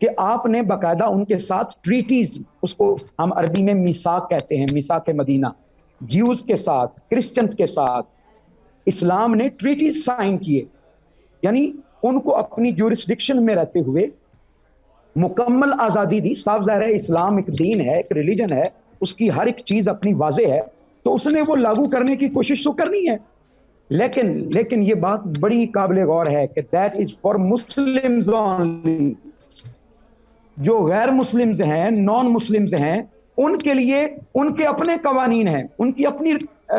کہ آپ نے باقاعدہ ان کے ساتھ ٹریٹیز، اس کو ہم عربی میں میثاق کہتے ہیں، میثاق مدینہ، جیوز کے ساتھ، کرسچنز کے ساتھ اسلام نے ٹریٹیز سائن کیے، یعنی ان کو اپنی جورسڈکشن میں رہتے ہوئے مکمل آزادی دی. صاف ظاہر ہے اسلام ایک دین ہے، ایک ریلیجن ہے، اس کی ہر ایک چیز اپنی واضح ہے، تو اس نے وہ لاگو کرنے کی کوشش تو کرنی ہے. لیکن یہ بات بڑی قابل غور ہے کہ that is for Muslims only. جو غیر مسلمز ہیں، نان مسلمز ہیں، ان کے لیے ان کے اپنے قوانین ہیں، ان کی اپنی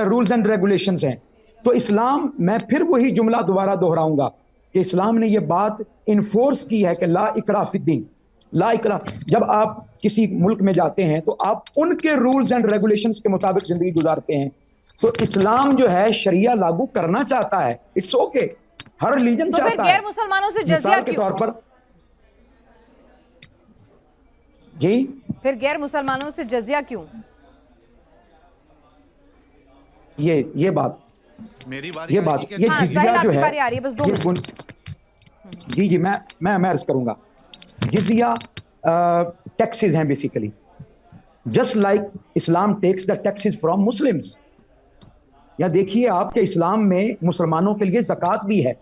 رولز اینڈ ریگولیشنز ہیں. تو اسلام، میں پھر وہی جملہ دوبارہ دہراؤں گا کہ اسلام نے یہ بات انفورس کی ہے کہ لا اکراہ فی الدین، لا اکراہ. جب آپ کسی ملک میں جاتے ہیں تو آپ ان کے رولز اینڈ ریگولیشنز کے مطابق زندگی گزارتے ہیں. تو اسلام جو ہے شریعہ لاگو کرنا چاہتا ہے، اٹس اوکے، ہر ریلیجن تو پھر چاہتا ہے. غیر مسلمانوں سے جزیہ مثال کے کیوں؟ طور پر جی پھر غیر مسلمانوں سے جزیہ کیوں؟ یہ بات میری یہ بات یہ ہاں، جزیہ ساحل آپ جو کی ہے باری آ رہی ہے، بس 2 منٹ. جی میں عرض کروں گا. جزیہ ٹیکسز ہیں basically, just like Islam takes the taxes from Muslims. یا دیکھیے آپ کے اسلام میں مسلمانوں کے لیے زکوٰۃ بھی ہے،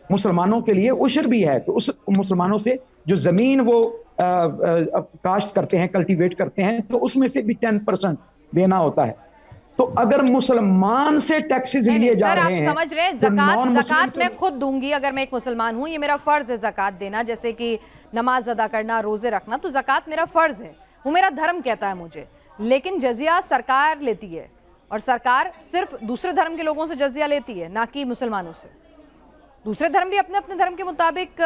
مسلمانوں کے لیے عشر بھی ہے. تو اس مسلمانوں سے جو زمین وہ کاشت کرتے ہیں، کلٹیویٹ کرتے ہیں، تو اس میں سے بھی 10% دینا ہوتا ہے. تو اگر مسلمان سے ٹیکسز لیے جا سر، رہے آپ ہیں سمجھ رہے ہیں تو نان مسلم زکوٰۃ میں خود دوں گی، اگر میں ایک مسلمان ہوں، یہ میرا فرض ہے زکوٰۃ دینا، جیسے کہ نماز ادا کرنا، روزے رکھنا، تو زکوٰۃ میرا فرض ہے، وہ میرا دھرم کہتا ہے مجھے. لیکن جزیہ سرکار لیتی ہے، اور سرکار صرف دوسرے دھرم کے لوگوں سے جزیہ لیتی ہے، نہ کہ مسلمانوں سے. دوسرے دھرم بھی اپنے اپنے دھرم کے مطابق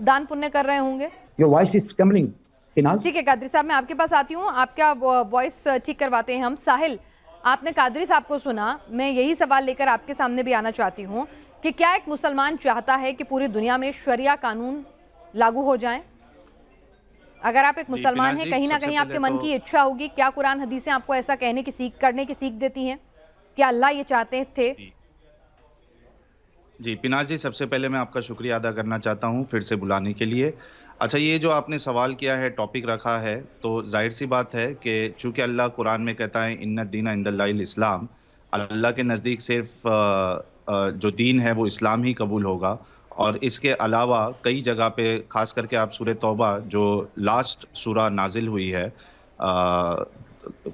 دان پنیہ کر رہے ہوں گے. Your voice is coming. ٹھیک ہے قادری صاحب، میں آپ کے پاس آتی ہوں، آپ کا وائس ٹھیک کرواتے ہیں ہم. ساحل، آپ نے قادری صاحب کو سنا، میں یہی سوال لے کر آپ کے سامنے بھی آنا چاہتی ہوں کہ کیا ایک مسلمان چاہتا ہے کہ پوری دنیا میں شریعہ قانون لاگو ہو جائیں؟ اگر آپ ایک مسلمان ہیں، کہیں نہ کہیں آپ کے من کی اچھا ہوگی. کیا قرآن حدیثیں آپ کو ایسا کرنے کی سیکھ دیتی ہیں؟ کیا اللہ یہ چاہتے تھے؟ جی پیناز جی، سب سے پہلے میں آپ کا شکریہ ادا کرنا چاہتا ہوں پھر سے بلانے کے لیے. اچھا، یہ جو آپ نے سوال کیا ہے، ٹاپک رکھا ہے، تو ظاہر سی بات ہے کہ چونکہ اللہ قرآن میں کہتا ہے ان الدین عند اللہ الاسلام، اللہ کے نزدیک صرف جو دین ہے وہ اسلام ہی قبول ہوگا. اور اس کے علاوہ کئی جگہ پہ، خاص کر کے آپ سورہ توبہ جو لاسٹ سورہ نازل ہوئی ہے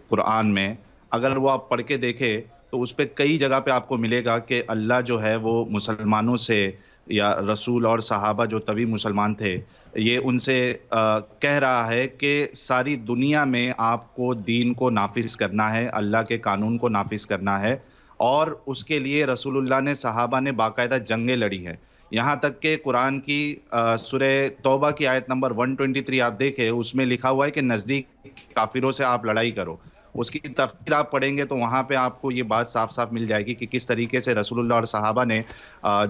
قرآن میں، اگر وہ آپ پڑھ کے دیکھیں تو اس پہ کئی جگہ پہ آپ کو ملے گا کہ اللہ جو ہے وہ مسلمانوں سے، یا رسول اور صحابہ جو طبی مسلمان تھے، یہ ان سے کہہ رہا ہے کہ ساری دنیا میں آپ کو دین کو نافذ کرنا ہے، اللہ کے قانون کو نافذ کرنا ہے. اور اس کے لیے رسول اللہ نے، صحابہ نے باقاعدہ جنگیں لڑی ہیں. یہاں تک کہ قرآن کی سورہ توبہ کی آیت نمبر 123 آپ دیکھیں، اس میں لکھا ہوا ہے کہ نزدیک کافروں سے آپ لڑائی کرو. اس کی تفسیر آپ پڑھیں گے تو وہاں پہ آپ کو یہ بات صاف صاف مل جائے گی کہ کس طریقے سے رسول اللہ اور صحابہ نے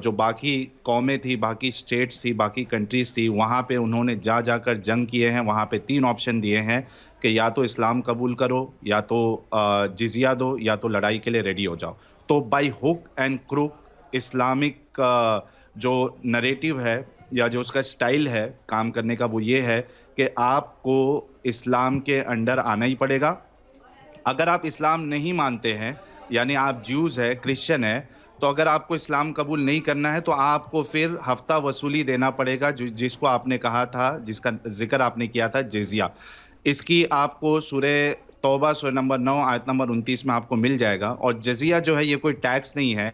جو باقی قومیں تھی، باقی اسٹیٹس تھی، باقی کنٹریز تھی، وہاں پہ انہوں نے جا کر جنگ کیے ہیں. وہاں پہ 3 آپشن دیے ہیں کہ یا تو اسلام قبول کرو، یا تو جزیہ دو، یا تو لڑائی کے لیے ریڈی ہو جاؤ. تو بائی ہک اینڈ کروک اسلامک جو نریٹو ہے، یا جو اس کا سٹائل ہے کام کرنے کا، وہ یہ ہے کہ آپ کو اسلام کے انڈر آنا ہی پڑے گا. اگر آپ اسلام نہیں مانتے ہیں، یعنی آپ جیوز ہے، کرسچن ہے، تو اگر آپ کو اسلام قبول نہیں کرنا ہے تو آپ کو پھر ہفتہ وصولی دینا پڑے گا، جس کو آپ نے کہا تھا، جس کا ذکر آپ نے کیا تھا، جزیہ. اس کی آپ کو سورہ توبہ سورہ نمبر 9 آیت نمبر 29 میں آپ کو مل جائے گا. اور جزیہ جو ہے یہ کوئی ٹیکس نہیں ہے.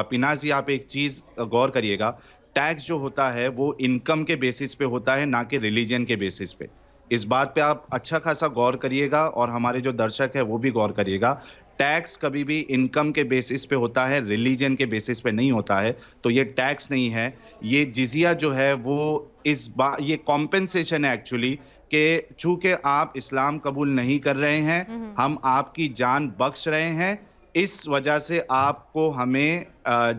پیناز جی، آپ ایک چیز غور کریے گا، ٹیکس جو ہوتا ہے وہ انکم کے بیسس پہ ہوتا ہے، نہ کہ ریلیجن کے بیسس پہ. اس بات پہ آپ اچھا خاصا غور کریے گا، اور ہمارے جو درشک ہے وہ بھی غور کریے گا. ٹیکس کبھی بھی انکم کے بیسس پہ ہوتا ہے، ریلیجن کے بیسس پہ نہیں ہوتا ہے. تو یہ ٹیکس نہیں ہے. یہ جزیہ جو ہے وہ یہ کمپنسیشن ہے ایکچولی، کہ چونکہ آپ اسلام قبول نہیں کر رہے ہیں، ہم آپ کی جان بخش رہے ہیں، اس وجہ سے آپ کو ہمیں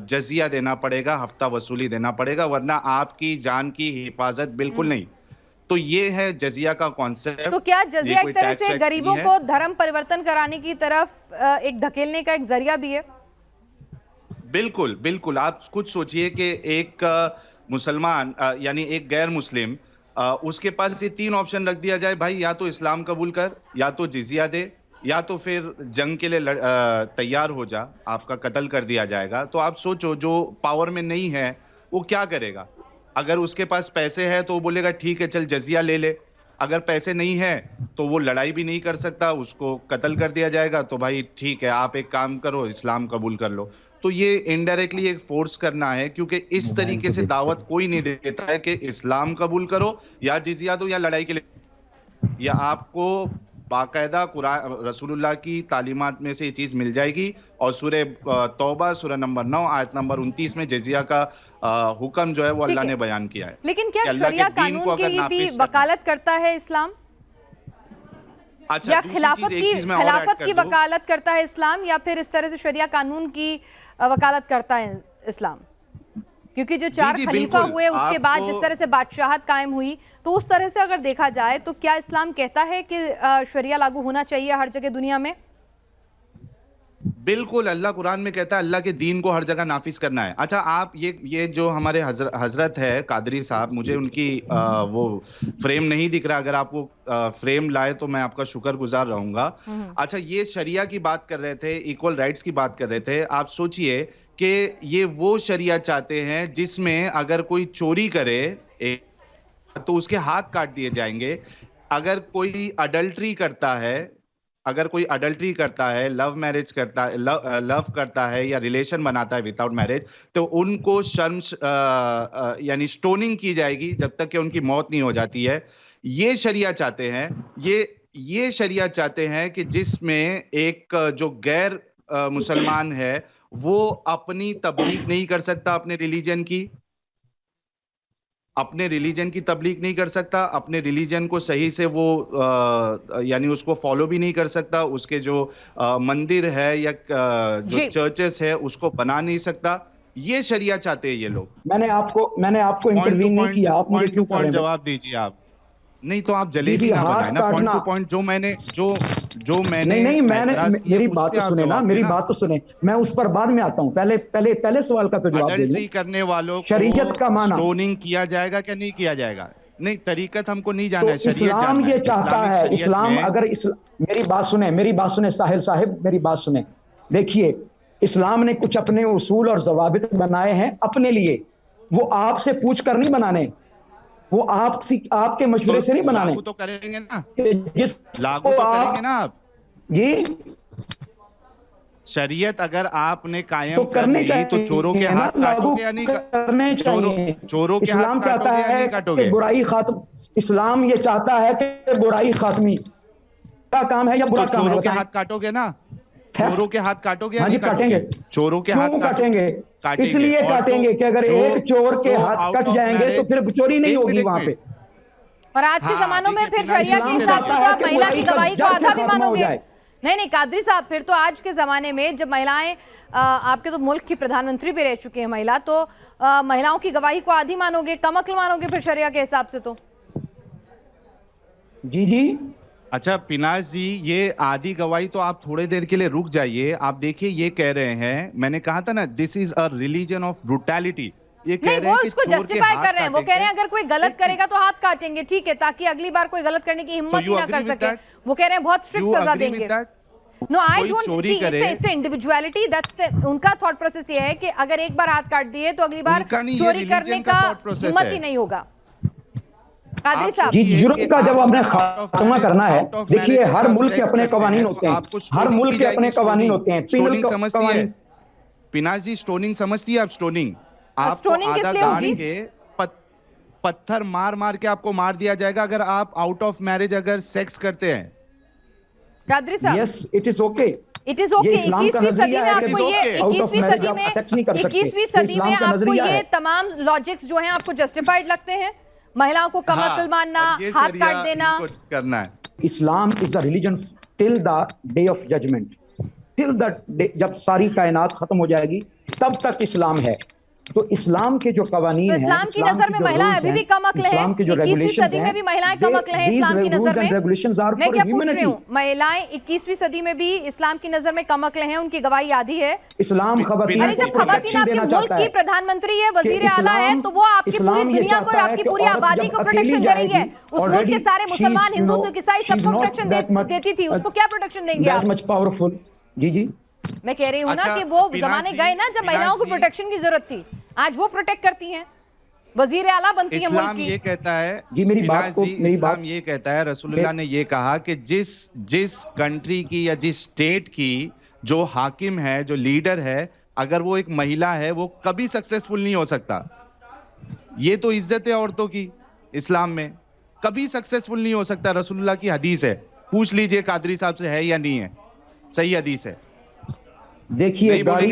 جزیہ دینا پڑے گا، ہفتہ وصولی دینا پڑے گا، ورنہ آپ کی جان کی حفاظت بالکل نہیں. تو یہ ہے جزیہ کا کانسیپٹ. تو کیا جزیہ ایک طرح سے غریبوں کو دھرم پریورتن کرانے کی طرف ایک دھکیلنے کا ایک ذریعہ بھی ہے؟ بالکل بالکل. آپ خود سوچئے کہ ایک مسلمان، یعنی ایک غیر مسلم، اس کے پاس یہ 3 آپشن رکھ دیا جائے بھائی یا تو اسلام قبول کر, یا تو جزیہ دے, یا تو پھر جنگ کے لیے تیار ہو جا, آپ کا قتل کر دیا جائے گا. تو آپ سوچو جو پاور میں نہیں ہے وہ کیا کرے گا. اگر اس کے پاس پیسے ہے تو وہ بولے گا ٹھیک ہے چل جزیہ لے لے, اگر پیسے نہیں ہے تو وہ لڑائی بھی نہیں کر سکتا, اس کو قتل کر دیا جائے گا. تو بھائی ٹھیک ہے آپ ایک کام کرو اسلام قبول کر لو. تو یہ انڈائریکٹلی ایک فورس کرنا ہے, کیونکہ اس طریقے سے دعوت کوئی نہیں دیتا ہے کہ اسلام قبول کرو یا جزیہ دو یا لڑائی کے لیے. یا آپ کو باقاعدہ قرآن رسول اللہ کی تعلیمات میں سے یہ چیز مل جائے گی, اور سورہ توبہ سورہ نمبر 9 آیت نمبر 29 میں جزیہ کا حکم جو ہے وہ اللہ نے بیان کیا ہے. لیکن کیا شریعہ قانون کے لیے بھی وکالت کرتا ہے اسلام, یا خلافت کی وکالت کرتا ہے اسلام, یا پھر اس طرح سے شریعہ قانون کی وکالت کرتا ہے اسلام؟ کیونکہ جو 4 خلیفہ ہوئے اس کے بعد جس طرح سے بادشاہت قائم ہوئی, تو اس طرح سے اگر دیکھا جائے تو کیا اسلام کہتا ہے کہ شریعہ لاگو ہونا چاہیے ہر جگہ دنیا میں؟ بالکل, اللہ قرآن میں کہتا ہے اللہ کے دین کو ہر جگہ نافذ کرنا ہے. اچھا آپ یہ جو ہمارے حضرت ہے قادری صاحب, مجھے ان کی وہ فریم نہیں دکھ رہا, اگر آپ وہ فریم لائے تو میں آپ کا شکر گزار رہوں گا. اچھا یہ شریعہ کی بات کر رہے تھے, ایکول رائٹس کی بات کر رہے تھے. آپ سوچئے کہ یہ وہ شریعہ چاہتے ہیں جس میں اگر کوئی چوری کرے تو اس کے ہاتھ کاٹ دیے جائیں گے. اگر کوئی اڈلٹری کرتا ہے, لو میرج کرتا ہے, لو کرتا ہے یا ریلیشن بناتا ہے وداؤٹ میرج, تو ان کو یعنی سٹوننگ کی جائے گی جب تک کہ ان کی موت نہیں ہو جاتی ہے. یہ شریعہ چاہتے ہیں, یہ شریعہ چاہتے ہیں کہ جس میں ایک جو غیر مسلمان ہے وہ اپنی تبلیغ نہیں کر سکتا, اپنے ریلیجن کی تبلیغ نہیں کر سکتا, اپنے ریلیجن کو صحیح سے وہ یعنی اس کو فالو بھی نہیں کر سکتا, اس کے جو مندر ہے یا جو چرچز ہے اس کو بنا نہیں سکتا. یہ شریعہ چاہتے ہیں یہ لوگ. میں نے آپ کو انٹروین نہیں کیا, آپ مجھے کیوں کر رہے ہیں؟ جواب دیجیے آپ. نہیں تو آپ جلیبی نہ بنائیں نا, پوائنٹ ٹو پوائنٹ جو میں نے نہیں میری بات تو سنیں نا, میری بات تو سنیں, میں اس پر بعد میں آتا ہوں. پہلے سوال کا تو جواب دے دیں. کرنے والوں شریعت کا معنی سٹوننگ کیا جائے گا کہ نہیں کیا جائے گا؟ نہیں, طریقت ہم کو نہیں جانا ہے, اسلام یہ چاہتا ہے. اسلام اگر میری بات سنیں ساحل صاحب, میری بات سنیں. دیکھیے اسلام نے کچھ اپنے اصول اور ضوابط بنائے ہیں اپنے لیے, وہ آپ سے پوچھ کر نہیں بنانے, وہ آپ کے مشورے سے نہیں بنانے. تو کریں گے نا, جس لاگو تو کریں گے نا آپ. جی شریعت اگر آپ نے قائم کر لی تو چوروں کے ہاتھ کاٹو گے یا نہیں کرنے چاہیے. چوروں کے اسلام چاہتا ہے کہ برائی خاتم, اسلام یہ چاہتا ہے کہ برائی خاتمی کا کام ہے یا برا کام ہے؟ چوروں کے ہاتھ کاٹو گے نا, چوروں کے ہاتھ کاٹو گے؟ ہاں جی کاٹیں گے. چوروں کے ہاتھ کاٹیں گے, اس لیے کاٹیں گے کہ اگر ایک چور کے ہاتھ کٹ جائیں گے تو پھر چوری نہیں ہوگی وہاں پہ. اور آج کے زمانوں میں پھر شریعہ کے حساب سے آپ مہیلا کی گواہی کو آدھا بھی مانو گے؟ نہیں قادری صاحب, پھر تو آج کے زمانے میں جب مہیلائیں, آپ کے تو ملک کی پردھان منتری بھی رہ چکے ہیں مہیلا, تو مہیلاؤں کی گواہی کو آدھی مانو گے, کم عقل مانو گے پھر شریعہ کے حساب سے؟ تو جی اچھا پیناز جی, یہ آدھی گواہی تو آپ تھوڑے دیر کے لیے رک جائیے. آپ دیکھیے یہ کہہ رہے ہیں, میں نے کہا تھا نا دس از اے ریلیجن آف بروٹیلٹی. نہیں وہ اس کو جسٹیفائی کر رہے ہیں, وہ کہہ رہے ہیں اگر کوئی غلط کرے گا تو ہاتھ کاٹیں گے, ٹھیک ہے, تاکہ اگلی بار کوئی غلط کرنے کی ہمت ہی نہ کر سکے. وہ کہہ رہے ہیں بہت اسٹرکٹ سزا دیں گے. No, I don't see, it's individuality, ان کا تھاٹ پروسیس یہ ہے کہ اگر ایک بار ہاتھ کاٹ دیے تو اگلی بار چوری کرنے کا ہمت ہی نہیں ہوگا. قادری صاحب جی, جرم کا جب ہم نے خاتمہ کرنا ہے, دیکھیے ہر ملک کے اپنے قوانین ہوتے ہیں, ہر ملک کے اپنے قوانین ہوتے ہیں. پیناز جی سٹوننگ سمجھتی ہے آپ؟ سٹوننگ آپ کو آدھا گاڑ کے پتھر مار کے آپ کو مار دیا جائے گا اگر آپ آؤٹ آف میرج اگر سیکس کرتے ہیں. قادری صاحب yes it is okay, it is okay. 21ویں صدی میں آپ کو یہ 21ویں صدی میں آپ کو یہ تمام لاجکس جو ہیں آپ کو جسٹیفائیڈ لگتے ہیں؟ مہیلاؤں کو کم عقل ماننا, ہاتھ کاٹ دینا. کرنا ہے. اسلام is a religion till the day of judgment, till the day, جب ساری کائنات ختم ہو جائے گی تب تک اسلام ہے. تو اسلام کے جو قوانین تو ہیں، اسلام کی نظر میں مہیلائیں ابھی بھی کم عقل ہیں، اسلام کے جو 21ویں ریگولیشنز صدی میں ہیں، بھی مہیلائیں کم عقل ہیں اسلام کی نظر میں. میں کیا پوچھ رہی ہوں، مہیلائیں 21ویں صدی میں بھی اسلام کی نظر میں کم عقل ہیں، ان کی گواہی آدھی ہے. اسلام خواتین ارے جب خواتین آپ کے ملک کی پردھان منتری ہے، وزیر اعلیٰ ہے، تو وہ آپ کی پوری دنیا کو، آپ کی پوری آبادی کو پروٹیکشن دے رہی ہے. اس ملک کے سارے مسلمان، ہندو، سکھ، عیسائی سب کو پروٹیکشن دیتی تھی، اس کو کیا پروٹیکشن دیں گے آپ؟ پاورفل. جی میں کہہ رہی ہوں نا کہ وہ زمانے گئے نا جب مہیلاؤں کو پروٹیکشن کی ضرورت تھی، آج وہ پروٹیکٹ کرتی ہیں، وزیر اعلیٰ بنتی ہیں ملک اسلام کی. یہ کہتا ہے، جی میری بات کو، اسلام یہ کہتا ہے، رسول اللہ نے یہ کہا کہ جس کنٹری کی یا جس اسٹیٹ کی جو حاکم ہے، جو لیڈر ہے، اگر وہ ایک مہیلا ہے، وہ کبھی سکسیسفل نہیں ہو سکتا. یہ تو عزت ہے عورتوں کی اسلام میں، کبھی سکسیسفل نہیں ہو سکتا. رسول اللہ کی حدیث ہے، پوچھ لیجئے قادری صاحب سے ہے یا نہیں ہے، صحیح حدیث ہے. دیکھیے گاڑی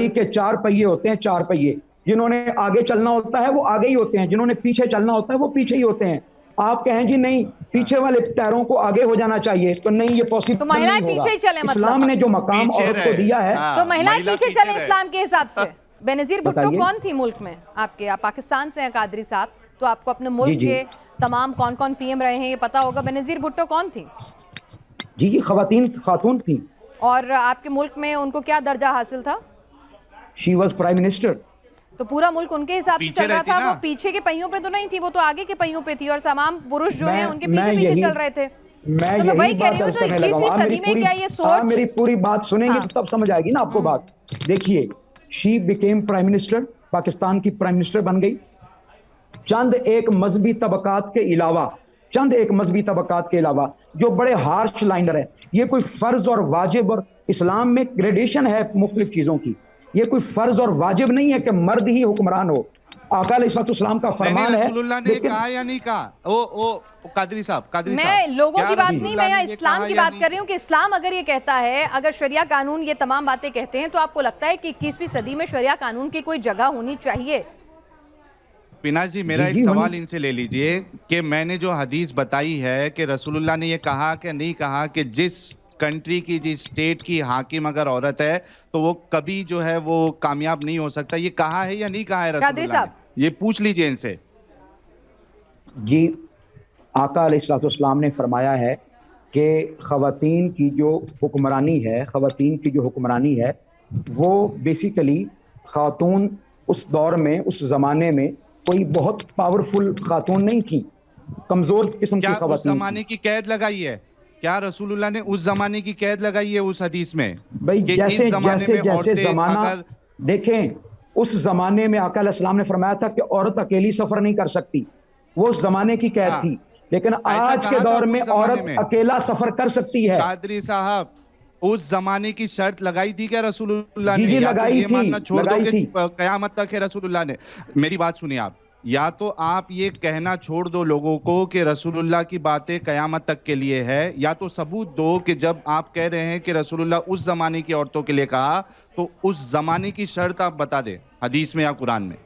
کے 4 پہیے ہوتے ہیں، 4 پہیے. جنہوں نے آگے چلنا ہوتا ہے وہ آگے ہی ہوتے ہیں، جنہوں نے پیچھے چلنا ہوتا ہے وہ پیچھے ہی ہوتے ہیں. آپ کہیں جی نہیں پیچھے والے ٹائروں کو آگے ہو جانا چاہیے، تو نہیں، یہ پاسبل نہیں ہوگا. اسلام نے جو مقام عورت کو دیا ہے، تو مہیلائیں پیچھے چلیں اسلام کے حساب سے. بے نظیر بھٹو کون تھی ملک میں آپ کے؟ آپ پاکستان سے ہیں قادری صاحب، تو آپ کو اپنے ملک کے تمام کون پی ایم رہے ہیں یہ پتا ہوگا. بے نظیر بھٹو کون تھی؟ جی خاتون تھی. اور آپ کے ملک میں ان کو کیا درجہ حاصل تھا؟ She was prime minister. تو پورا ملک ان کے حساب سے چل رہا تھا، وہ پیچھے کے پہیوں پہ تو نہیں تھی، وہ تو آگے کے پہیوں پہ تھی، اور تمام پروش جو ہیں ان کے پیچھے چل رہے تھے. میں وہی کہہ رہی ہوں، تو 21ویں صدی میں کیا یہ سوچ؟ میری پوری بات سنیں گے تو تب سمجھ آئے گی نا آپ کو بات. دیکھیے she became prime minister, Pakistan کی پرائم منسٹر بن گئی. چند ایک مذہبی طبقات کے علاوہ جو بڑے ہارش لائنر ہے. یہ کوئی فرض اور واجب، اور اسلام میں گریڈیشن ہے مختلف چیزوں کی. یہ کوئی فرض اور واجب نہیں ہے کہ مرد ہی حکمران ہو. آقا علیہ السلام کا فرمان ہے. رسول اللہ نے کہا یا نہیں کہا؟ قادری صاحب، میں لوگوں کی بات نہیں، میں اسلام کی بات کر رہی ہوں کہ اسلام اگر یہ کہتا ہے، اگر شریعہ قانون یہ تمام باتیں کہتے ہیں، تو آپ کو لگتا ہے کہ 21ویں صدی میں شریعہ قانون کی کوئی جگہ ہونی چاہیے؟ پیناز جی میرا ایک سوال ان سے لے لیجئے کہ میں نے جو حدیث بتائی ہے کہ رسول اللہ نے یہ کہا کہ نہیں کہا کہ جس کنٹری کی، جس اسٹیٹ کی حاکم اگر عورت ہے تو وہ کبھی جو ہے وہ کامیاب نہیں ہو سکتا، یہ کہا ہے یا نہیں کہا ہے رسول اللہ نے؟ یہ پوچھ لیجئے ان سے. جی آقا علیہ السلام نے فرمایا ہے کہ خواتین کی جو حکمرانی ہے وہ بیسیکلی خاتون اس دور میں، اس زمانے میں کوئی بہت پاورفل خاتون نہیں تھی، کمزور قسم کی خواتین. کیا اس زمانے کی قید لگائی ہے؟ کیا رسول اللہ نے اس زمانے کی قید لگائی ہے اس حدیث میں؟ بھئی جیسے زمانہ دیکھیں، اس زمانے میں آقا علیہ السلام نے فرمایا تھا کہ عورت اکیلی سفر نہیں کر سکتی، وہ اس زمانے کی قید تھی. لیکن آج کے دور میں عورت اکیلا سفر کر سکتی ہے. قادری صاحب اس زمانے کی شرط لگائی تھی کیا رسول اللہ نے؟ جی لگائی تھی. قیامت تک ہے رسول اللہ نے. میری بات سنیے آپ، یا تو آپ یہ کہنا چھوڑ دو لوگوں کو کہ رسول اللہ کی باتیں قیامت تک کے لیے ہے، یا تو ثبوت دو کہ جب آپ کہہ رہے ہیں کہ رسول اللہ اس زمانے کی عورتوں کے لیے کہا تو اس زمانے کی شرط آپ بتا دیں حدیث میں یا قرآن میں.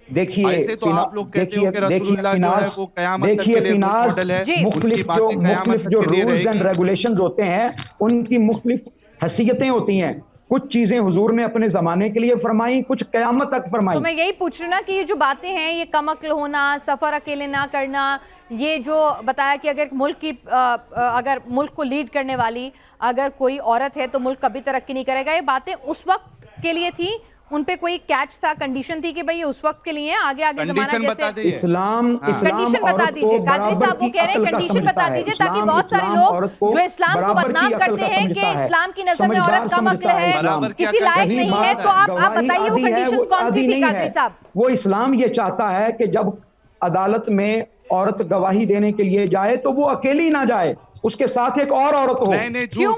دیکھیے ایسے تو آپ لوگ کہتے ہو کہ رسول اللہ جو ہے وہ قیامت تک کے لیے ماڈل ہے، مختلف جو رولز اینڈ ریگولیشنز ہوتے ہیں ان کی مختلف حیثیتیں ہوتی ہیں. کچھ چیزیں حضور نے اپنے زمانے کے لیے فرمائی، کچھ قیامت تک فرمائی. تو میں یہی پوچھ رہی ہوں نا کہ یہ جو باتیں ہیں، یہ کم عقل ہونا، سفر اکیلے نہ کرنا، یہ جو بتایا کہ اگر ملک کو لیڈ کرنے والی اگر کوئی عورت ہے تو ملک کبھی ترقی نہیں کرے گا، یہ باتیں اس وقت کے لیے تھی، ان پہ کوئی کیچ تھا، کنڈیشن تھی کہ بھئی اس وقت کے لیے آگے زمانہ جیسے اسلام کنڈیشن بتا دیجئے. قادری صاحب وہ کہہ رہے ہیں کنڈیشن بتا دیجئے تاکہ بہت سارے لوگ جو اسلام کو بدنام کرتے ہیں کہ اسلام کی نظر میں عورت کم عقل ہے، کسی لائق نہیں ہے، تو آپ بتائیے وہ کنڈیشن کون سی تھی قادری صاحب؟ وہ اسلام یہ چاہتا ہے کہ جب عدالت میں عورت گواہی دینے کے لیے جائے تو وہ اکیلی نہ جائے، اس کے ساتھ ایک اور عورت ہو. کیوں؟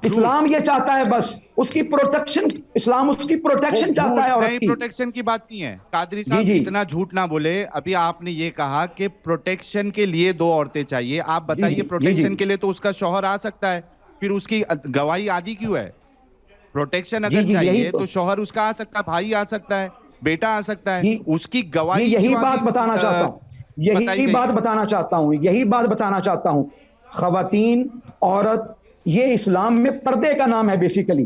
اسلام یہ چاہتا ہے بس اس کی پروٹیکشن، اسلام اس کی پروٹیکشن چاہتا ہے عورت کی. پروٹیکشن کی بات نہیں ہے قادری صاحب، اتنا جھوٹ نہ بولے. ابھی آپ نے یہ کہا کہ پروٹیکشن کے لیے 2 عورتیں چاہیے، آپ بتائیے پروٹیکشن کے لیے تو اس کا شوہر آ سکتا ہے، پھر اس کی گواہی آدھی کیوں ہے؟ پروٹیکشن اگر چاہیے تو شوہر اس کا آ سکتا ہے، بھائی آ سکتا ہے، بیٹا آ سکتا ہے، اس کی گواہی. یہی بات بتانا چاہتا ہوں. خواتین، عورت، یہ اسلام میں پردے کا نام ہے بیسیکلی.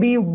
be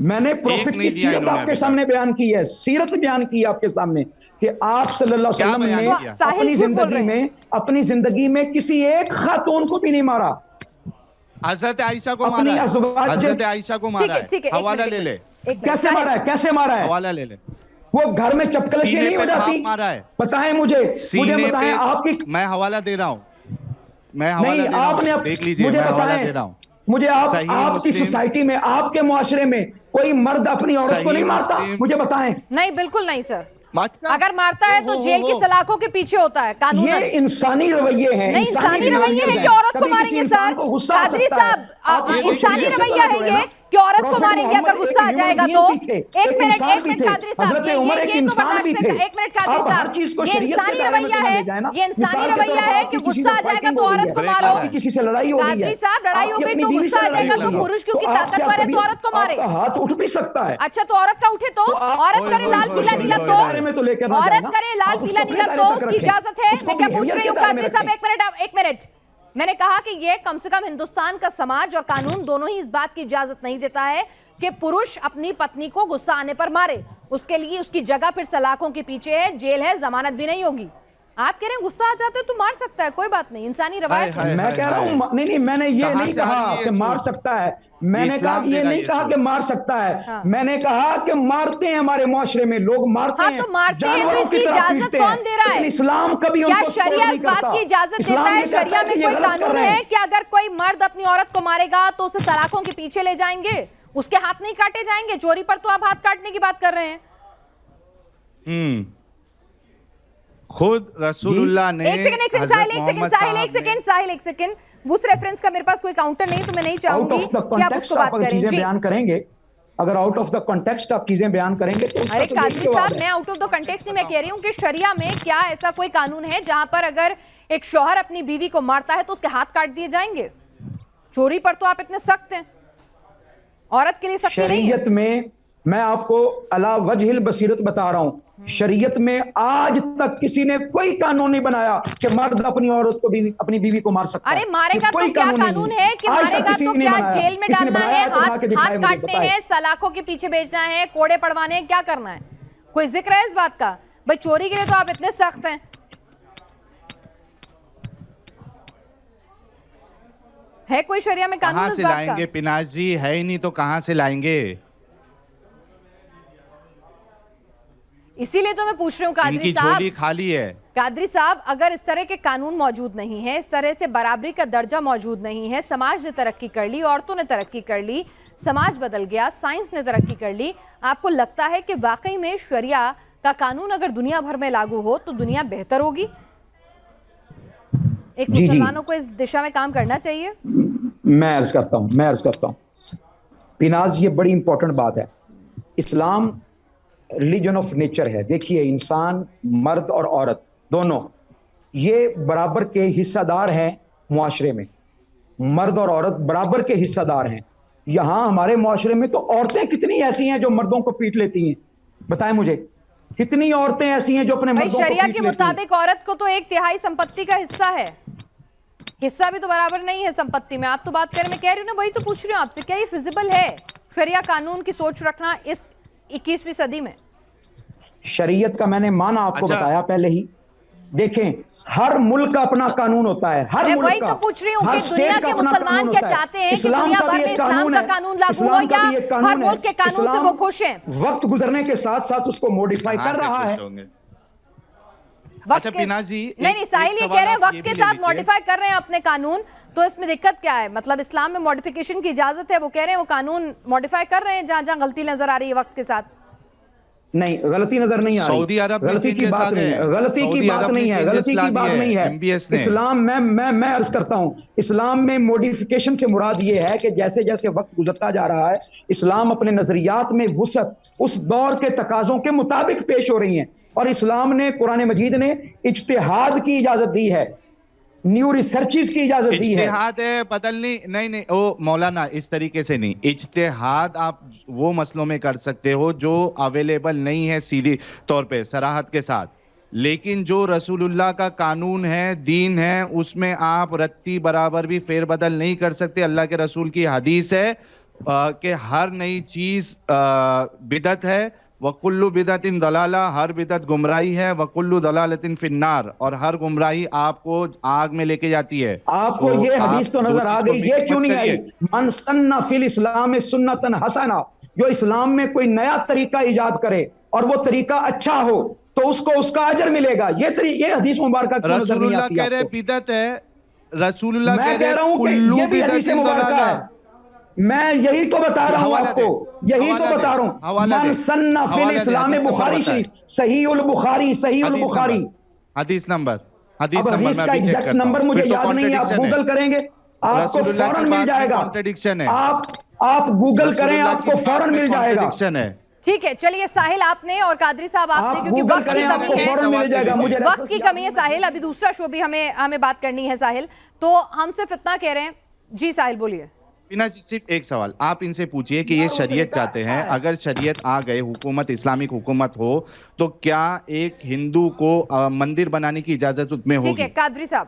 میں نے پروفٹ کی سیرت آپ کے سامنے بیان کی ہے, سیرت بیان کی ہے آپ کے سامنے کہ آپ صلی اللہ علیہ وسلم نے اپنی زندگی میں کسی ایک خاتون کو بھی نہیں مارا, حضرت عائشہ کو مارا ہے, حضرت عائشہ کو مارا ہے, حوالہ لے لے. کیسے مارا ہے, کیسے مارا ہے, حوالہ لے لے. وہ گھر میں چپکلشیں نہیں ہو جاتی, بتائیں مجھے بتائیں آپ کی. میں حوالہ دے رہا ہوں, میں حوالہ نہیں, دے رہا آپ نے ہوں, دیکھ لیجئے, مجھے میں حوالہ بتائیں, دے رہا ہوں. مجھے آپ کی سوسائٹی میں, آپ کے معاشرے میں کوئی مرد اپنی عورت کو نہیں مارتا, مجھے بتائیں. نہیں, بالکل نہیں سر. اگر مارتا ہے تو جیل کی سلاخوں کے پیچھے ہوتا ہے قانون. یہ انسانی رویے ہیں, نہیں, انسانی رویے ہیں کہ عورت کو ماریں گے سر. قادری صاحب, انسانی رویہ ہے یہ کہ عورت کو ماریں گے اگر غصہ آ جائے گا تو. ایک منٹ قادری صاحب, حضرت عمر ایک انسان بھی تھے. ایک منٹ قادری صاحب, یہ انسانی رویہ ہے, یہ انسانی رویہ ہے کہ غصہ آ جائے گا تو عورت کو مارو. کسی سے لڑائی ہو گئی ہے, قادری صاحب, لڑائی ہو گئی تو غصہ آ جائے گا تو پروش کیونکہ طاقتور ہے تو عورت کو مارے. ہاتھ اٹھ بھی سکتا ہے. اچھا, تو عورت کا اٹھے تو عورت کرے لال پیلا نیلا تو عورت کرے لال پیلا نیلا تو اس کی اجازت ہے. میں کیا پوچھ رہی ہوں قادری صاحب, ایک منٹ. میں نے کہا کہ یہ کم سے کم ہندوستان کا سماج اور قانون دونوں ہی اس بات کی اجازت نہیں دیتا ہے کہ پروش اپنی پتنی کو غصہ آنے پر مارے. اس کے لیے اس کی جگہ پھر سلاخوں کے پیچھے ہے, جیل ہے, ضمانت بھی نہیں ہوگی. آپ کہہ رہے ہیں غصہ آ جاتے تو مار سکتا ہے, کوئی بات نہیں, انسانی روایت. میں کہہ رہا ہوں نہیں, میں نے یہ نہیں کہا کہ مار سکتا ہے, میں نے کہا یہ نہیں کہا کہ مار سکتا ہے, میں نے کہا کہ مارتے ہیں ہمارے معاشرے میں لوگ, مارتے ہیں, جانوروں کی طرح پیٹتے ہیں, لیکن اسلام کبھی ان کو سپورٹ نہیں کرتا. کیا شریعہ اس بات کی اجازت دیتا ہے, شریعہ میں کوئی قانون ہے کہ اگر کوئی مرد اپنی عورت کو مارے گا تو اسے سلاخوں کے پیچھے لے جائیں گے, اس کے ہاتھ نہیں کاٹے جائیں گے؟ چوری پر تو آپ ہاتھ کاٹنے کی بات کر رہے ہیں. خود رسول اللہ نے ایک سیکنڈ اس ریفرنس کا میرے پاس کوئی کاؤنٹر نہیں تو میں نہیں چاہوں گی کہ آپ اس کو بات کریں. چیزیں بیان کریں گے, اگر آؤٹ آف دا کنٹیکسٹ آپ چیزیں بیان کریں گے تو ارے قادری صاحب, میں آؤٹ آف دا کنٹیکسٹ نہیں, میں کہہ رہی ہوں کہ شریعہ میں کیا ایسا کوئی قانون ہے جہاں پر اگر ایک شوہر اپنی بیوی کو مارتا ہے تو اس کے ہاتھ کاٹ دیے جائیں گے؟ چوری پر تو آپ اتنے سخت ہیں, عورت کے لیے سختی نہیں ہے. شریعت میں میں آپ کو علی وجہ البصیرت بتا رہا ہوں, شریعت میں آج تک کسی نے کوئی قانون نہیں بنایا کہ مرد اپنی عورت کو بھی اپنی بیوی کو مار سکتا ہے. ارے مارے گا تو کیا قانون ہے کہ مارے گا تو کیا جیل میں ڈالنا ہے, ہاتھ کاٹنے ہیں, سلاخوں کے پیچھے بھیجنا ہے, کوڑے پڑوانے ہیں, کیا کرنا ہے؟ کوئی ذکر ہے اس بات کا؟ بھائی چوری کے لیے تو آپ اتنے سخت ہیں. ہے کوئی شریعہ میں قانون اس بات کا؟ کہاں سے لائیں گے پناز جی, ہے ہی نہیں تو کہاں سے لائیں گے؟ اسی لیے تو میں پوچھ رہی ہوں قادری ان کی صاحب, جھولی خالی ہے. قادری صاحب, اگر اس طرح کے قانون موجود نہیں ہیں, اس طرح سے برابری کا درجہ موجود نہیں ہے, سماج نے ترقی کر لی, عورتوں نے ترقی کر لی, سماج بدل گیا, سائنس نے ترقی کر لی, آپ کو لگتا ہے کہ واقعی میں شریعہ کا قانون اگر دنیا بھر میں لاگو ہو تو دنیا بہتر ہوگی؟ ایک مسلمانوں کو اس دشا میں کام کرنا چاہیے. میں عرض کرتا ہوں پیناز, یہ بڑی امپورٹنٹ بات ہے. اسلام ریلیجن آف نیچر ہے. دیکھیے, انسان, مرد اور عورت دونوں یہ برابر کے حصہ دار ہیں معاشرے میں, مرد اور عورت برابر کے حصہ دار ہیں. یہاں ہمارے معاشرے میں تو عورتیں کتنی ایسی ہیں جو مردوں کو پیٹ لیتی ہیں, بتائیں مجھے, کتنی عورتیں ایسی ہیں جو اپنے مردوں کو پیٹ لیتی ہیں؟ شریعہ کے مطابق عورت کو تو 1/3 سمپتی کا حصہ ہے, حصہ بھی تو برابر نہیں ہے سمپتی میں. آپ تو بات کریں, میں کہہ رہی ہوں نا, وہی تو پوچھ رہی ہوں آپ سے, کیا یہ فیزیبل ہے شریعہ قانون کی سوچ رکھنا اس 21ویں صدی میں؟ شریعت کا میں نے معنی آپ کو بتایا پہلے ہی. دیکھیں, ہر ملک کا اپنا قانون ہوتا ہے, ہر ملک کا. وہی تو پوچھ رہی ہوں کہ دنیا کے مسلمان کیا چاہتے ہیں کہ دنیا بھر میں اسلام کا قانون لاگو ہو, یا ہر ملک کے قانون سے وہ خوش ہیں؟ وقت گزرنے کے ساتھ ساتھ اس کو موڈیفائی کر رہا ہے. نہیں, ساحل یہ کہہ رہے ہیں وقت کے ساتھ موڈیفائی کر رہے ہیں اپنے قانون, تو اس میں دقت کیا ہے؟ مطلب اسلام میں موڈیفیکیشن کی اجازت ہے, وہ کہہ رہے ہیں وہ قانون موڈیفائی کر رہے ہیں جہاں جہاں غلطی نظر آ رہی ہے وقت کے ساتھ. نہیں, غلطی نظر نہیں آ رہی, سعودی عرب غلطی کی بات نہیں ہے, غلطی کی بات نہیں ہے. اسلام میں عرض کرتا ہوں, اسلام میں موڈیفیکیشن سے مراد یہ ہے کہ جیسے جیسے وقت گزرتا جا رہا ہے, اسلام اپنے نظریات میں وسعت اس دور کے تقاضوں کے مطابق پیش ہو رہی ہیں, اور اسلام نے, قرآن مجید نے اجتہاد کی اجازت دی ہے, نیو ریسرچز کی اجازت دی ہے. اجتہاد ہے بدلنی نہیں او مولانا, اس طریقے سے نہیں. اجتہاد آپ وہ مسئلوں میں کر سکتے ہو جو اویلیبل نہیں ہے سیدھی طور پہ صراحت کے ساتھ, لیکن جو رسول اللہ کا قانون ہے, دین ہے, اس میں آپ رتی برابر بھی فیر بدل نہیں کر سکتے. اللہ کے رسول کی حدیث ہے, کہ ہر نئی چیز بدعت ہے، وَكُلُّ بِدْعَةٍ ضَلَالَةٍ، ہر بدعت گمراہی ہے، وَكُلُّ ضَلَالَةٍ فِي النَّارِ، اور ہر گمراہی آپ کو آگ میں لے کے جاتی ہے۔ آپ کو یہ حدیث تو نظر آ گئی، یہ کیوں نہیں آئی؟ من سن فی الاسلام سنتن حسنہ، جو اسلام میں کوئی نیا طریقہ ایجاد کرے اور وہ طریقہ اچھا ہو تو اس کو اس کا اجر ملے گا۔ یہ حدیث مبارکہ کیوں نظر رسول نہیں اللہ آتی کہہ آپ رہے کو؟ بدعت ہے، رسول اللہ میں کہہ کہہ رہے رہا ہوں کہ کلو یہ بھی حدیث بدعت مبارکہ ضلالہ۔ ہے، میں یہی تو بتا رہا ہوں آپ کو، یہی تو بتا رہا ہوں۔ من سن فی الاسلام، بخاری شریف، صحیح البخاری، صحیح البخاری۔ حدیث نمبر اب حدیث کا ایگزیکٹ نمبر مجھے یاد نہیں ہے، آپ گوگل کریں گے آپ کو فوراً مل جائے گا۔ آپ گوگل کریں، آپ کو فوراً مل جائے گا۔ ٹھیک ہے، چلیے ساحل آپ نے اور قادری صاحب آپ نے، کیونکہ گوگل وقت کی کریں، آپ کو کمی فوراً مل جائے گا۔ ہے، مجھے وقت کی کمی ہے ساحل، ابھی دوسرا شو بھی ہمیں بات کرنی ہے ساحل، تو ہم صرف اتنا کہہ رہے ہیں۔ جی ساحل بولیے۔ بینا جی صرف ایک سوال آپ ان سے پوچھئے کہ یہ شریعت چاہتے ہیں، اگر شریعت آ گئے، حکومت اسلامک حکومت ہو، تو کیا ایک ہندو کو مندر بنانے کی اجازت میں ہوگی؟ ٹھیک ہے قادری صاحب،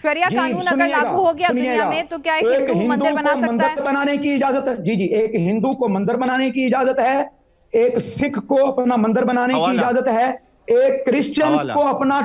شریعہ قانون اگر لاگو ہو گیا دنیا میں تو کیا ایک ہندو مندر بنا سکتا ہے؟ مندر بنانے کی اجازت ہے؟ جی ایک ہندو کو مندر بنانے کی اجازت ہے، ایک سکھ کو اپنا مندر بنانے کی اجازت ہے، ایک کرسچن کو اپنا،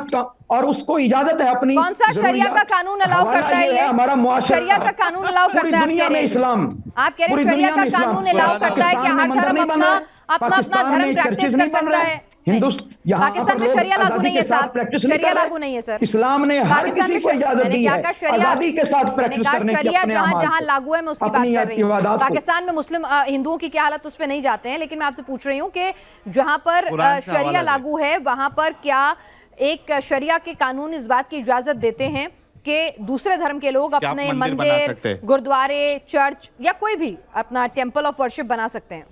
اور اس کو اجازت ہے اپنی۔ کون سا شریعہ کا قانون الاؤ کرتا ہے؟ یہ ہمارا معاشرہ، شریعہ کا قانون الاؤ کرتا ہے؟ پوری دنیا میں اسلام، آپ کہہ رہے ہیں شریعہ کا قانون الاؤ کرتا ہے کہ ہر دھرم اپنا دھرم پریکٹس کر سکتا ہے؟ پاکستان میں شریعہ لاگو نہیں ہے صاحب، شریعہ لاگو نہیں ہے سر۔ اسلام نے ہر کسی کو اجازت دی ہے آزادی کے ساتھ پریکٹس کرنے کی۔ شریعہ جہاں لاگو ہے میں اس کی بات کر رہی ہوں۔ پاکستان میں مسلم ہندوؤں کی کیا حالت، اس پہ نہیں جاتے ہیں، لیکن میں آپ سے پوچھ رہی ہوں کہ جہاں پر شریعہ لاگو ہے وہاں پر کیا ایک شریعہ کے قانون اس بات کی اجازت دیتے ہیں کہ دوسرے دھرم کے لوگ اپنے مندر، گردوارے، چرچ یا کوئی بھی اپنا ٹیمپل آف ورشپ بنا سکتے ہیں؟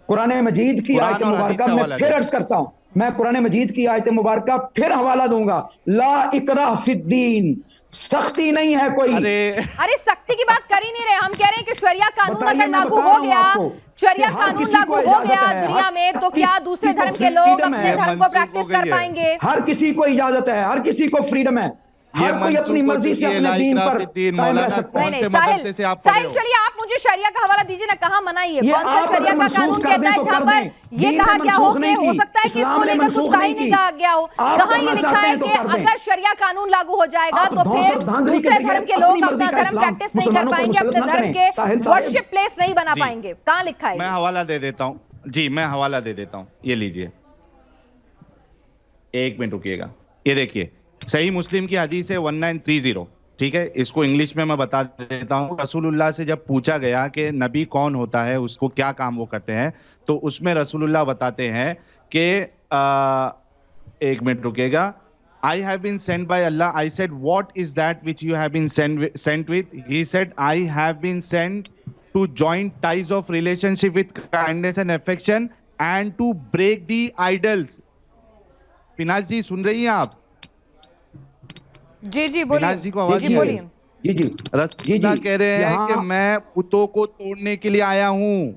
قرآن مجید کی آیت مبارکہ میں پھر عرض کرتا ہوں، میں قرآن مجید کی آیت مبارکہ پھر حوالہ دوں گا، لا اکراہ فی الدین، سختی نہیں ہے کوئی۔ ارے سختی کی بات کر ہی نہیں رہے، ہم کہہ رہے ہیں کہ شریعہ قانون اگر لاگو ہو گیا، شریعہ قانون لاگو ہو گیا دنیا میں تو کیا دوسرے دھرم کے لوگ اپنے دھرم کو پریکٹس کر پائیں گے؟ ہر کسی کو اجازت ہے، ہر کسی کو فریڈم ہے، ہر کوئی اپنی مرضی سے اپنے دین پر قائم رہ سکتا ہے۔ ساحل چلیے آپ مجھے شریعہ کا حوالہ دیجئے نا، کہاں منائی ہے؟ کون سا شریعہ کا قانون کہتا ہے جہاں پر یہ کہا گیا ہو کہ ہو سکتا ہے کہ اس کو لے کر کچھ کہا ہی نہیں کہا گیا ہو؟ کہاں یہ لکھا ہے کہ اگر شریعہ قانون لاگو ہو جائے گا تو پھر دوسرے دھرم کے لوگ اپنا دھرم پریکٹس نہیں کر پائیں گے، اپنے دھرم کے ورشپ پلیس نہیں بنا پائیں گے؟ کہاں لکھا ہے؟ میں حوالہ دے دیتا ہوں، جی میں حوالہ دے دیتا ہوں، یہ لیجئے، ایک منٹ رکیے گا، یہ دیکھیے صحیح مسلم کی حدیث ہے 1930، ٹھیک ہے، اس کو انگلش میں بتا دیتا ہوں۔ رسول اللہ سے جب پوچھا گیا کہ نبی کون ہوتا ہے، اس کو کیا کام وہ کرتے ہیں، تو اس میں رسول اللہ بتاتے ہیں کہ ایک منٹ رکیے گا، I have been sent by Allah. I said, what is that which you have been sent with? He said, I have been sent to join ties of relationship with kindness and affection and to break the idols. پیناز جی سن رہی ہیں آپ؟ جی جی بولیے، پیناز جی کو آواز نہیں بولیے۔ جی جی رسول اللہ کہہ رہے ہیں کہ میں بتوں کو توڑنے کے لیے آیا ہوں،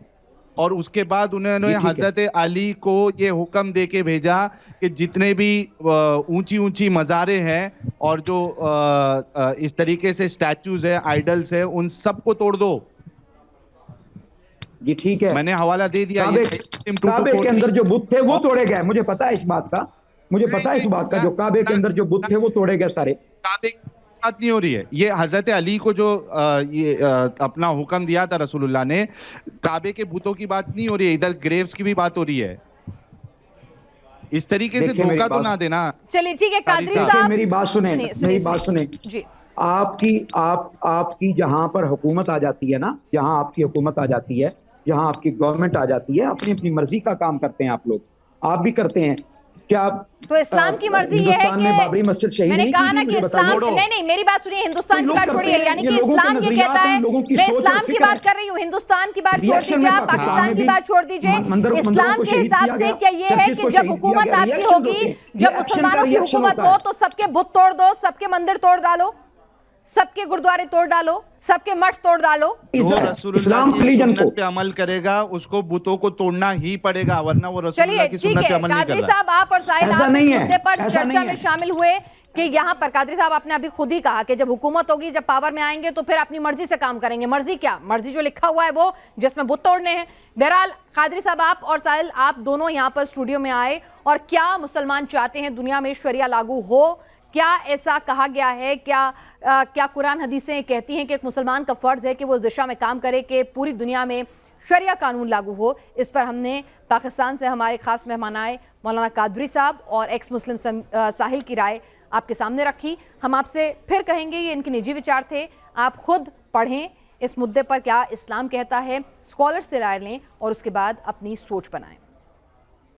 اور اس کے بعد انہوں نے حضرت علی کو یہ حکم دے کے بھیجا کہ جتنے بھی اونچی اونچی مزاریں ہیں اور جو اس طریقے سے سٹیچوز ہے، آئیڈلز ہے، ان سب کو توڑ دو۔ جی ٹھیک ہے، میں نے حوالہ دے دیا۔ کعبے کے اندر جو بت تھے وہ توڑے گئے، مجھے پتا ہے اس بات کا، مجھے پتا ہے اس بات کا، جو کعبے کے اندر جو بت تھے وہ توڑے گئے سارے۔ کعبے کی بات نہیں ہو رہی ہے، یہ حضرت علی کو جو اپنا حکم دیا تھا رسول اللہ نے، کعبے کے بتوں کی بات نہیں ہو رہی ہے، ادھر گریوز کی بھی بات ہو رہی ہے۔ اس طریقے سے دھوکہ تو نہ دینا۔ چلیے ٹھیک ہے قادری صاحب، میری بات سنیں، میری بات سنیں۔ آپ کی جہاں پر حکومت آ جاتی ہے نا، جہاں آپ کی حکومت آ جاتی ہے، جہاں آپ کی گورنمنٹ آ جاتی ہے، اپنی اپنی مرضی کا کام کرتے ہیں آپ لوگ، آپ بھی کرتے ہیں کیا؟ تو اسلام کی مرضی یہ ہے کہ بابری مسجد شہید میں نے کہا نا کہ اسلام، نہیں میری بات سنیے، ہندوستان کی بات چھوڑیے، یعنی کہ اسلام یہ کہتا ہے، میں اسلام کی بات کر رہی ہوں، ہندوستان کی بات چھوڑ دیجیے، آپ پاکستان کی بات چھوڑ دیجیے، اسلام کے حساب سے کیا یہ ہے کہ جب حکومت آپ کی ہوگی، جب مسلمانوں کی حکومت ہو تو سب کے بت توڑ دو، سب کے مندر توڑ ڈالو، سب کے گردوارے توڑ ڈالو، سب کے مٹھ توڑ ڈالو؟ اسلام کی سنت پہ عمل کرے گا اس کو بتوں کو توڑنا ہی پڑے گا، ورنہ وہ رسول اللہ کی سنت پہ عمل نہیں کر رہا۔ قادری صاحب آپ اور ساحل آپ اس مدے پر چرچا میں شامل ہوئے، کہ یہاں پر قادری صاحب آپ نے ابھی خود ہی کہا کہ جب حکومت ہوگی، جب پاور میں آئیں گے تو پھر اپنی مرضی سے کام کریں گے. مرضی کیا؟ مرضی جو لکھا ہوا ہے وہ، جس میں بت توڑنے ہیں. بہرحال قادری صاحب، آپ اور ساحل، آپ دونوں یہاں پر اسٹوڈیو میں آئے، اور کیا مسلمان چاہتے ہیں دنیا میں شریعہ لاگو ہو؟ کیا ایسا کہا گیا ہے؟ کیا قرآن حدیثیں کہتی ہیں کہ ایک مسلمان کا فرض ہے کہ وہ اس دشا میں کام کرے کہ پوری دنیا میں شریعہ قانون لاگو ہو؟ اس پر ہم نے پاکستان سے ہمارے خاص مہمان آئے مولانا قادری صاحب اور ایکس مسلم ساحل کی رائے آپ کے سامنے رکھی. ہم آپ سے پھر کہیں گے، یہ ان کے نجی وچار تھے، آپ خود پڑھیں اس مدعے پر کیا اسلام کہتا ہے، اسکالر سے رائے لیں اور اس کے بعد اپنی سوچ بنائیں.